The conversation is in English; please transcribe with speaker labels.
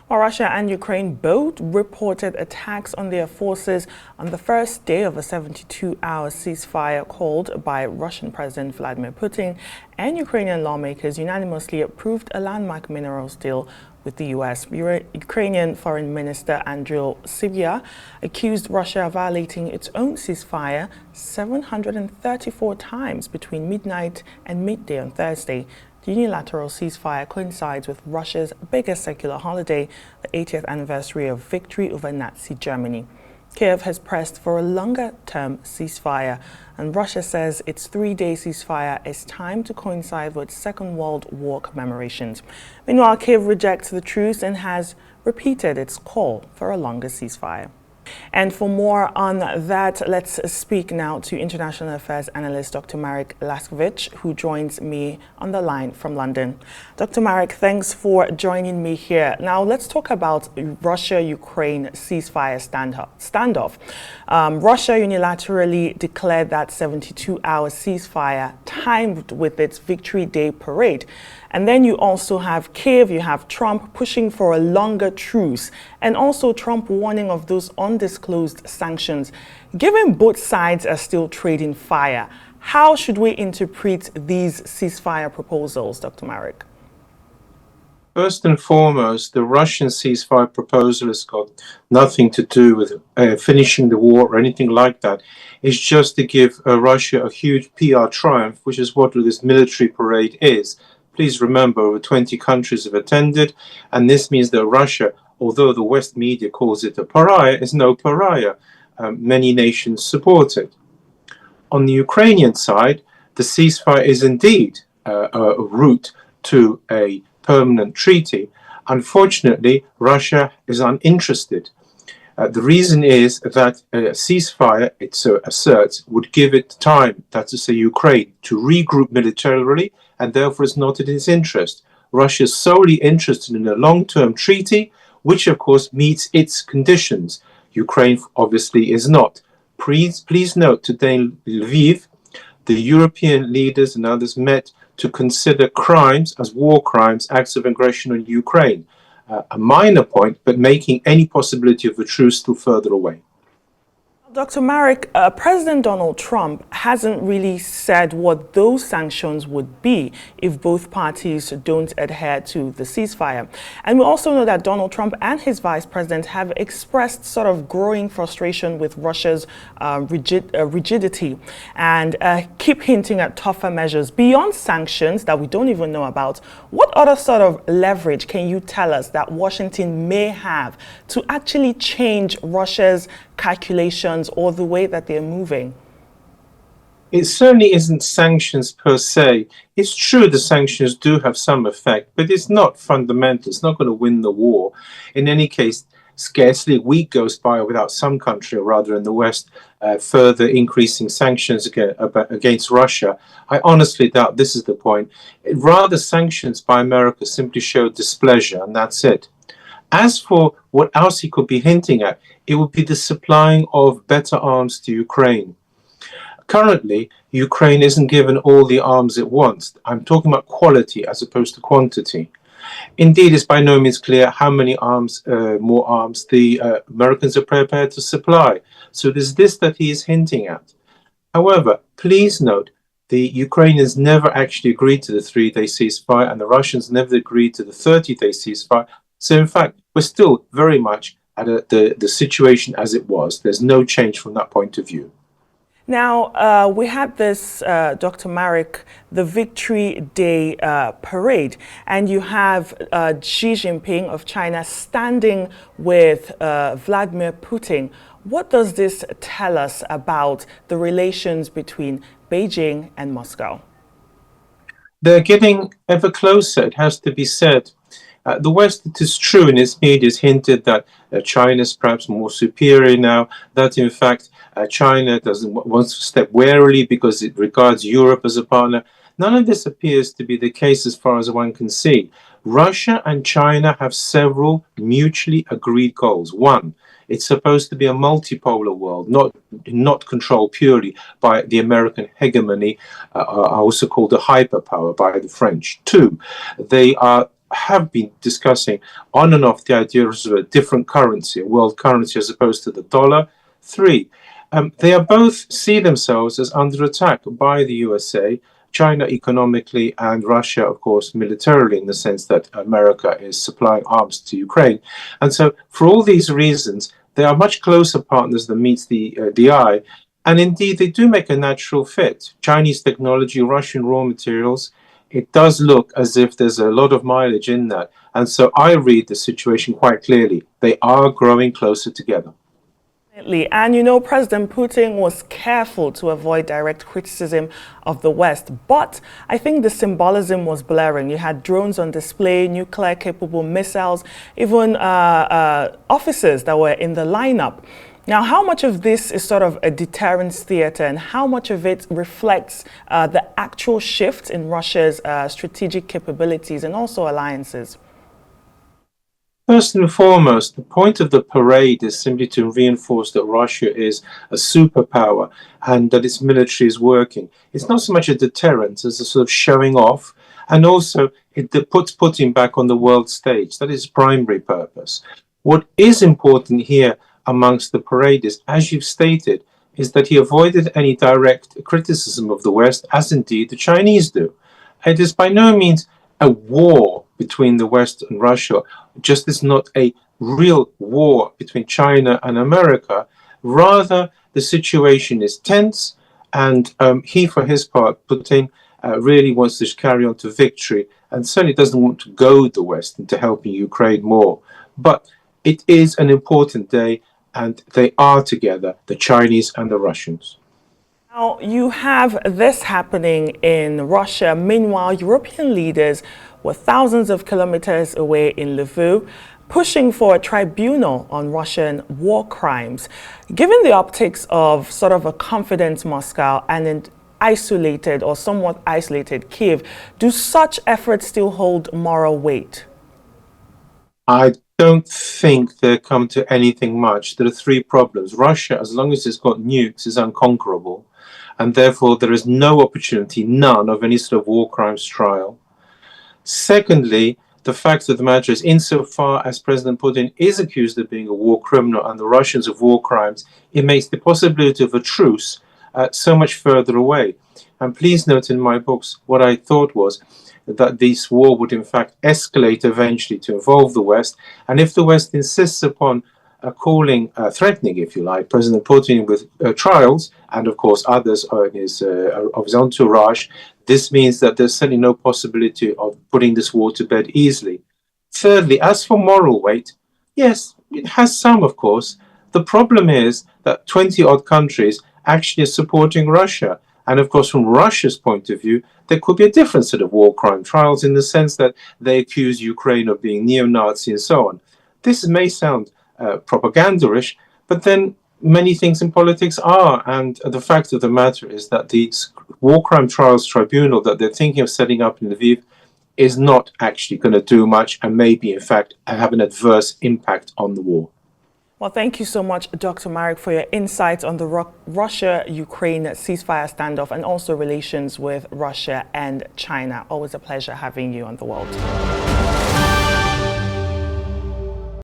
Speaker 1: While Russia and Ukraine both reported attacks on their forces on the first day of a 72-hour ceasefire called by Russian President Vladimir Putin, and Ukrainian lawmakers unanimously approved a landmark minerals deal with the U.S. Ukrainian Foreign Minister Andriy Sybiha accused Russia of violating its own ceasefire 734 times between midnight and midday on Thursday. The unilateral ceasefire coincides with Russia's biggest secular holiday, the 80th anniversary of victory over Nazi Germany. Kiev has pressed for a longer-term ceasefire, and Russia says its three-day ceasefire is timed to coincide with Second World War commemorations. Meanwhile, Kiev rejects the truce and has repeated its call for a longer ceasefire. And for more on that, let's speak now to international affairs analyst Dr. Laskiewicz, who joins me on the line from London. Dr. Marek, thanks for joining me here. Now, let's talk about Russia-Ukraine ceasefire standoff. Russia unilaterally declared that 72-hour ceasefire timed with its Victory Day parade. And then you also have Kiev, you have Trump pushing for a longer truce, and also Trump warning of those undisclosed sanctions. Given both sides are still trading fire, how should we interpret these ceasefire proposals, Dr. Marek?
Speaker 2: First and foremost, the Russian ceasefire proposal has got nothing to do with finishing the war or anything like that. It's just to give Russia a huge PR triumph, which is what this military parade is. Please remember, over 20 countries have attended, and this means that Russia, although the West media calls it a pariah, is no pariah. Many nations support it. On the Ukrainian side, the ceasefire is indeed a route to a permanent treaty. Unfortunately, Russia is uninterested. The reason is that a ceasefire, it asserts, would give it time, that's to say Ukraine, to regroup militarily, and therefore is not in its interest. Russia is solely interested in a long-term treaty, which of course meets its conditions. Ukraine obviously is not. Please note, today in Lviv, the European leaders and others met to consider crimes as war crimes, acts of aggression on Ukraine. A minor point, but making any possibility of a truce still further away.
Speaker 1: Dr. Marek, President Donald Trump hasn't really said what those sanctions would be if both parties don't adhere to the ceasefire. And we also know that Donald Trump and his vice president have expressed sort of growing frustration with Russia's rigidity and keep hinting at tougher measures. Beyond sanctions that we don't even know about, what other sort of leverage can you tell us that Washington may have to actually change Russia's calculations or the way that they're moving?
Speaker 2: It certainly isn't sanctions per se. It's true the sanctions do have some effect, but it's not fundamental. It's not going to win the war. In any case, scarcely a week goes by without some country, or rather in the West, further increasing sanctions against Russia. I honestly doubt this is the point. Rather, sanctions by America simply show displeasure, and that's it. As for what else he could be hinting at, it would be the supplying of better arms to Ukraine. Currently, Ukraine isn't given all the arms it wants. I'm talking about quality as opposed to quantity. Indeed, it's by no means clear how many more arms the Americans are prepared to supply. So there's this that he is hinting at. However, please note, the Ukrainians never actually agreed to the three-day ceasefire, and the Russians never agreed to the 30-day ceasefire. So, in fact, we're still very much at the situation as it was. There's no change from that point of view.
Speaker 1: Now, we had this, Dr. Marek, the Victory Day parade, and you have Xi Jinping of China standing with Vladimir Putin. What does this tell us about the relations between Beijing and Moscow?
Speaker 2: They're getting ever closer, it has to be said. The West, it is true, in its media has hinted that China is perhaps more superior now, that in fact China wants to step warily because it regards Europe as a partner. None of this appears to be the case as far as one can see. Russia and China have several mutually agreed goals. One, it's supposed to be a multipolar world, not controlled purely by the American hegemony, also called a hyperpower by the French. Two, they are have been discussing on and off the idea of a different currency, a world currency as opposed to the dollar. Three, they are both see themselves as under attack by the USA, China economically, and Russia, of course, militarily, in the sense that America is supplying arms to Ukraine. And so, for all these reasons, they are much closer partners than meets the eye. And indeed, they do make a natural fit. Chinese technology, Russian raw materials, it does look as if there's a lot of mileage in that. And so I read the situation quite clearly. They are growing closer together.
Speaker 1: And you know, President Putin was careful to avoid direct criticism of the West, but I think the symbolism was blaring. You had drones on display, nuclear-capable missiles, even officers that were in the lineup. Now, how much of this is sort of a deterrence theater, and how much of it reflects the actual shift in Russia's strategic capabilities and also alliances?
Speaker 2: First and foremost, the point of the parade is simply to reinforce that Russia is a superpower and that its military is working. It's not so much a deterrent as a sort of showing off, and also it puts Putin back on the world stage. That is its primary purpose. What is important here amongst the parade is, as you've stated, is that he avoided any direct criticism of the West, as indeed the Chinese do. It is by no means a war between the West and Russia, just as not a real war between China and America. Rather, the situation is tense, and he, for his part, Putin, really wants to carry on to victory, and certainly doesn't want to goad the West into helping Ukraine more. But it is an important day, and they are together, the Chinese and the Russians.
Speaker 1: Now, you have this happening in Russia. Meanwhile, European leaders were thousands of kilometers away in Lviv, pushing for a tribunal on Russian war crimes. Given the optics of sort of a confident Moscow and an isolated or somewhat isolated Kiev, do such efforts still hold moral weight?
Speaker 2: I don't think they come to anything much. There are three problems. Russia, as long as it's got nukes, is unconquerable, and therefore there is no opportunity, none, of any sort of war crimes trial. Secondly, the fact of the matter is, insofar as President Putin is accused of being a war criminal and the Russians of war crimes, it makes the possibility of a truce so much further away. And please note in my books, what I thought was that this war would in fact escalate eventually to involve the West. And if the West insists upon threatening, if you like, President Putin with trials, and of course others of his entourage, this means that there's certainly no possibility of putting this war to bed easily. Thirdly, as for moral weight, yes, it has some, of course. The problem is that 20-odd countries actually are supporting Russia. And of course, from Russia's point of view, there could be a different set of war crime trials in the sense that they accuse Ukraine of being neo-Nazi and so on. This may sound propaganda-ish, but then many things in politics are. And the fact of the matter is that the War Crime Trials Tribunal that they're thinking of setting up in Lviv is not actually going to do much, and maybe, in fact, have an adverse impact on the war.
Speaker 1: Well, thank you so much, Dr. Marek, for your insights on the Russia-Ukraine ceasefire standoff and also relations with Russia and China. Always a pleasure having you on The World.